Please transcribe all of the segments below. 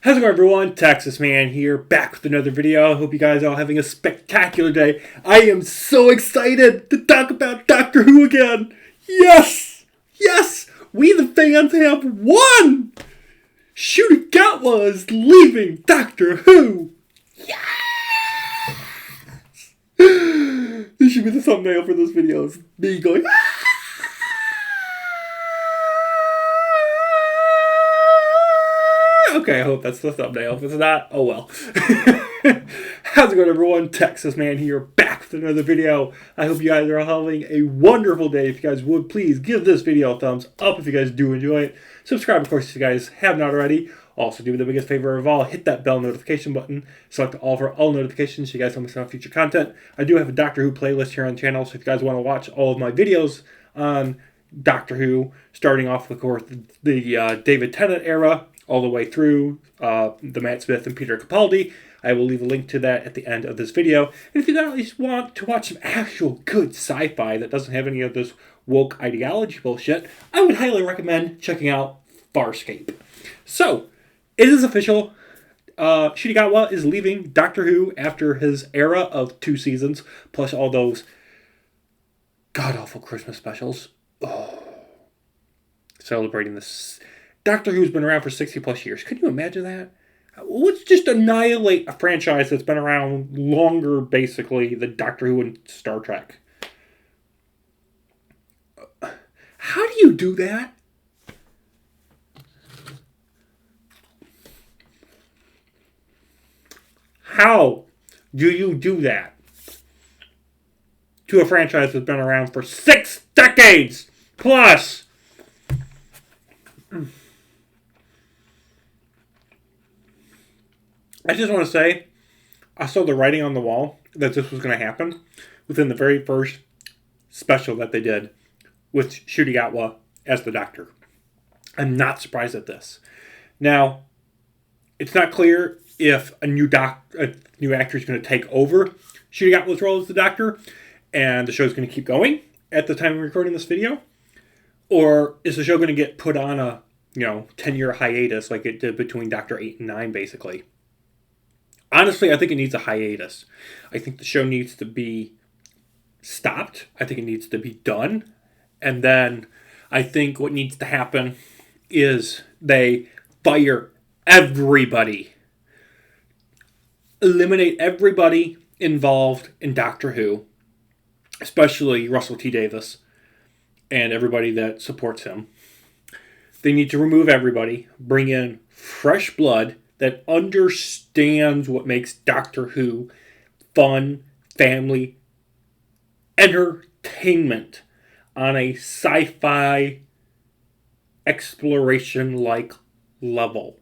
How's it going, everyone? Texas Man here, back with another video. I hope you guys are all having a spectacular day. I am so excited to talk about Doctor Who again. Yes! Yes! We the fans have won! Ncuti Gatwa is leaving Doctor Who. Yes! This should be the thumbnail for this video. It's me going, okay, I hope that's the thumbnail. If it's not, oh well. How's it going, everyone? Texas Man here, back with another video. I hope you guys are having a wonderful day. If you guys would, please give this video a thumbs up if you guys do enjoy it. Subscribe, of course, if you guys have not already. Also, do me the biggest favor of all, hit that bell notification button. Select all for all notifications so you guys don't miss out on future content. I do have a Doctor Who playlist here on the channel, so if you guys want to watch all of my videos on Doctor Who, starting off with, of course, the David Tennant era, all the way through the Matt Smith and Peter Capaldi. I will leave a link to that at the end of this video. And if you guys want to watch some actual good sci-fi that doesn't have any of this woke ideology bullshit, I would highly recommend checking out Farscape. So, it is official. Ncuti Gatwa is leaving Doctor Who after his era of 2 seasons, plus all those god-awful Christmas specials. Oh. Celebrating this. Doctor Who's been around for 60 plus years. Could you imagine that? Let's just annihilate a franchise that's been around longer, basically, than Doctor Who and Star Trek. How do you do that? How do you do that to a franchise that's been around for 6 decades plus? I just want to say, I saw the writing on the wall that this was going to happen within the very first special that they did with Ncuti Gatwa as the Doctor. I'm not surprised at this. Now, it's not clear if a new actor is going to take over Ncuti Gatwa's role as the Doctor, and the show's going to keep going at the time of recording this video, or is the show going to get put on a 10-year hiatus like it did between Doctor 8 and 9, basically. Honestly, I think it needs a hiatus. I think the show needs to be stopped. I think it needs to be done. And then I think what needs to happen is they fire everybody. Eliminate everybody involved in Doctor Who, especially Russell T. Davies and everybody that supports him. They need to remove everybody, bring in fresh blood that understands what makes Doctor Who fun, family, entertainment on a sci-fi exploration-like level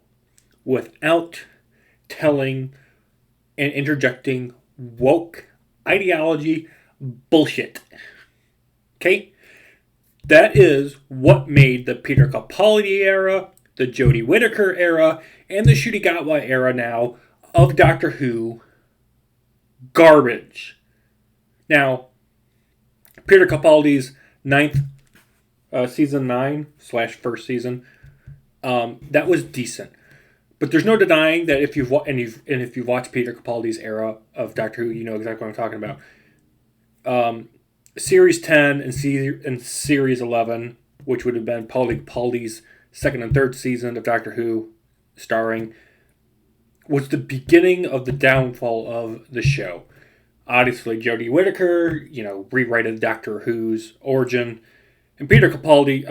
without telling and interjecting woke ideology bullshit. Okay? That is what made the Peter Capaldi era, the Jodie Whittaker era, and the Ncuti Gatwa era now of Doctor Who garbage. Now, Peter Capaldi's season 9/first season, that was decent. But there's no denying that if you've watched Peter Capaldi's era of Doctor Who, you know exactly what I'm talking about. Series 10 and Series 11, which would have been Capaldi's second and third season of Doctor Who, starring, was the beginning of the downfall of the show. Obviously, Jodie Whittaker, rewrited Doctor Who's origin, and Ncuti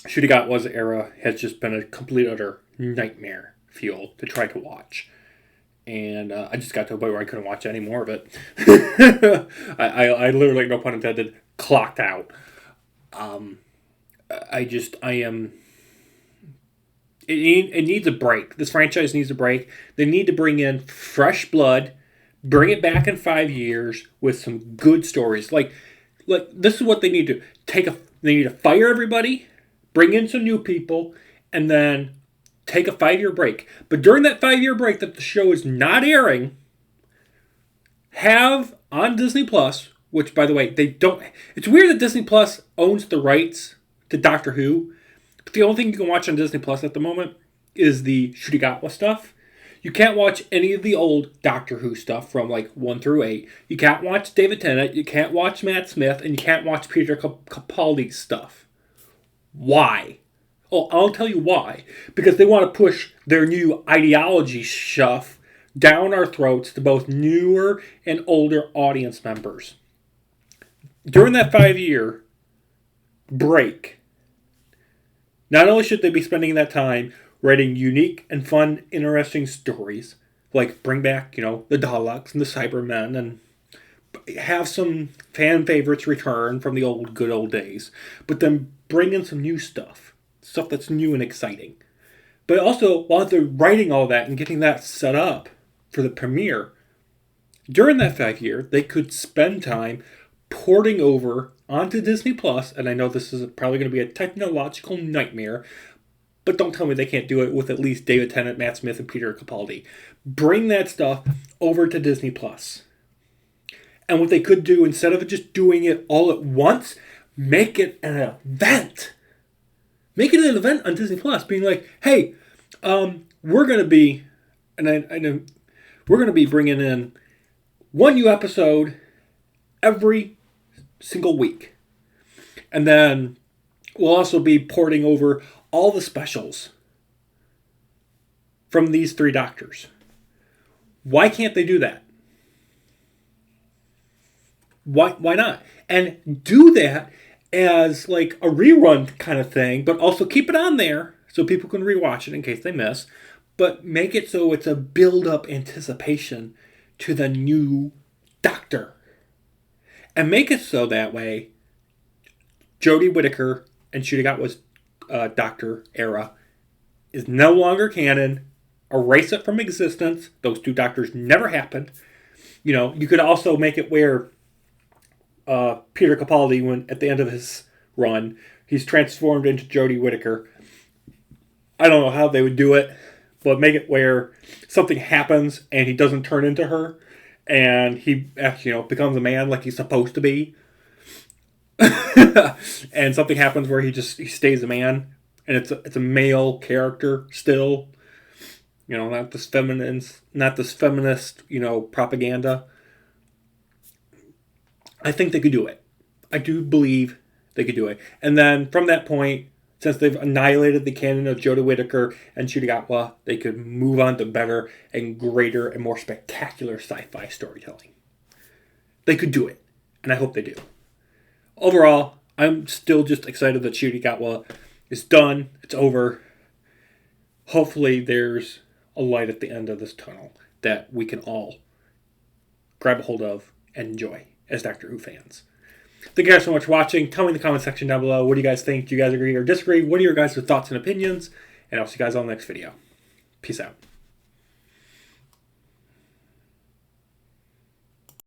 Gatwa's era has just been a complete utter nightmare fuel to try to watch. And I just got to a point where I couldn't watch any more of it. I literally, no pun intended, clocked out. It needs a break. This franchise needs a break. They need to bring in fresh blood, bring it back in 5 years with some good stories. Like this is what they need to do. They need to fire everybody, bring in some new people, and then take a 5-year break. But during that 5-year break that the show is not airing, have on Disney Plus, which, by the way, they don't. It's weird that Disney Plus owns the rights to Doctor Who. But the only thing you can watch on Disney Plus at the moment is the Ncuti Gatwa stuff. You can't watch any of the old Doctor Who stuff from like 1 through 8. You can't watch David Tennant. You can't watch Matt Smith. And you can't watch Peter Capaldi's stuff. Why? Oh, I'll tell you why. Because they want to push their new ideology stuff down our throats to both newer and older audience members. During that 5-year break, not only should they be spending that time writing unique and fun, interesting stories, like bring back, the Daleks and the Cybermen, and have some fan favorites return from the good old days, but then bring in some new stuff that's new and exciting. But also, while they're writing all that and getting that set up for the premiere, during that 5-year, they could spend time porting over onto Disney Plus, and I know this is probably going to be a technological nightmare, but don't tell me they can't do it with at least David Tennant, Matt Smith, and Peter Capaldi. Bring that stuff over to Disney Plus. And what they could do, instead of just doing it all at once, make it an event. Make it an event on Disney Plus, being like, hey, we're going to be, and I know, we're going to be bringing in one new episode every single week. And then we'll also be porting over all the specials from these 3 doctors. Why can't they do that? Why not? And do that as like a rerun kind of thing, but also keep it on there so people can rewatch it in case they miss. But make it so it's a build-up anticipation to the new Doctor. And make it so that way Jodie Whittaker and Ncuti Gatwa's Doctor era is no longer canon. Erase it from existence. Those 2 doctors never happened. You could also make it where Peter Capaldi, when at the end of his run, he's transformed into Jodie Whittaker. I don't know how they would do it, but make it where something happens and he doesn't turn into her, and he actually, becomes a man like he's supposed to be. And something happens where he stays a man, and it's a male character still. Not this feminist, propaganda. I think they could do it. I do believe they could do it. And then from that point, since they've annihilated the canon of Jodie Whittaker and Ncuti Gatwa, they could move on to better and greater and more spectacular sci-fi storytelling. They could do it, and I hope they do. Overall, I'm still just excited that Ncuti Gatwa is done. It's over. Hopefully there's a light at the end of this tunnel that we can all grab a hold of and enjoy as Doctor Who fans. Thank you guys so much for watching. Tell me in the comment section down below, what do you guys think? Do you guys agree or disagree? What are your guys' thoughts and opinions? And I'll see you guys on the next video. Peace out.